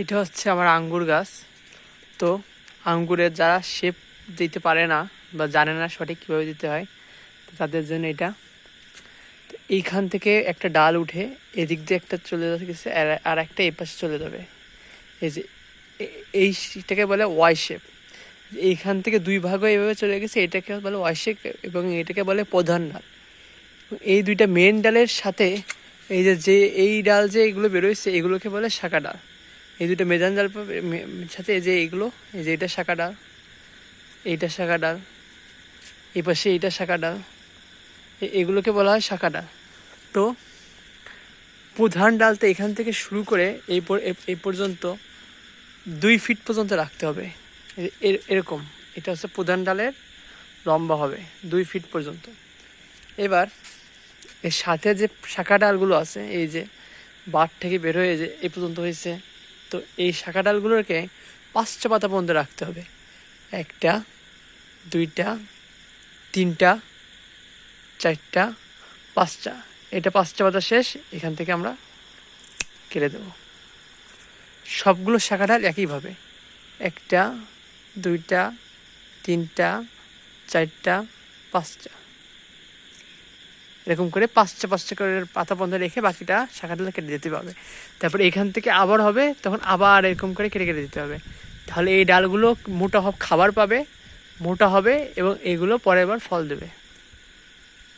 এটা হচ্ছে আমার আঙ্গুর গাছ। তো আঙ্গুরের যারা শেপ দিতে পারে না বা জানে না সঠিক কীভাবে দিতে হয়, তো তাদের জন্য এটা। তো এইখান থেকে একটা ডাল উঠে এদিক দিয়ে একটা চলে গেছে, আর একটা এই পাশে চলে যাবে। এই যে এইটাকে বলে ওয়াই শেপ। এইখান থেকে দুই ভাগও এইভাবে চলে গেছে, এটাকে বলে ওয়াই শেপ এবং এটাকে বলে প্রধান ডাল। এই দুইটা মেন ডালের সাথে এই যে এই ডাল যে এগুলো বেরোচ্ছে এগুলোকে বলে শাখা ডাল। এই দুটো মেজান ডাল সাথে এই যে এইগুলো, এই যে এটা শাখা ডাল, এইটা শাখা ডাল, এই পাশে এইটা শাখা ডাল, এগুলোকে বলা হয় শাখা ডাল। তো প্রধান ডালটা এখান থেকে শুরু করে এই পর্যন্ত 2 ফিট পর্যন্ত রাখতে হবে। এরকম এটা হচ্ছে প্রধান ডালের লম্বা হবে 2 ফিট পর্যন্ত। এবার এর সাথে যে শাখা ডালগুলো আছে, এই যে বাট থেকে বের হয়ে যে এই পর্যন্ত হয়েছে, তো এই শাখা ডালগুলোকে 5টা পাতা পর্যন্ত রাখতে হবে। 1টা 2টা 3টা 4টা 5টা, এটা 5টা পাতা শেষ। এখান থেকে আমরা কেটে দেব সবগুলো শাখা ডাল একইভাবে। 1টা 2টা 3টা 4টা 5টা, এরকম করে 5টা করে পাতা বন্ধ রেখে বাকিটা শাখা ডাল কেটে দিতে হবে। তারপর এখান থেকে আবার হবে, তখন আবার এরকম করে কেটে কেটে দিতে হবে। তাহলে এই ডালগুলো মোটা খাবার পাবে, মোটা হবে এবং এগুলো পরের বার ফল দেবে।